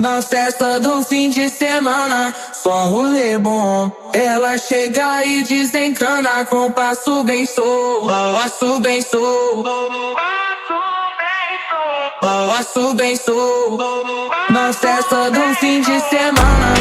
Na festa do fim de semana, só rolê bom. Ela chega e desencana com passo bem sou, passo bem sou, passo bem sou. Na festa do fim de semana.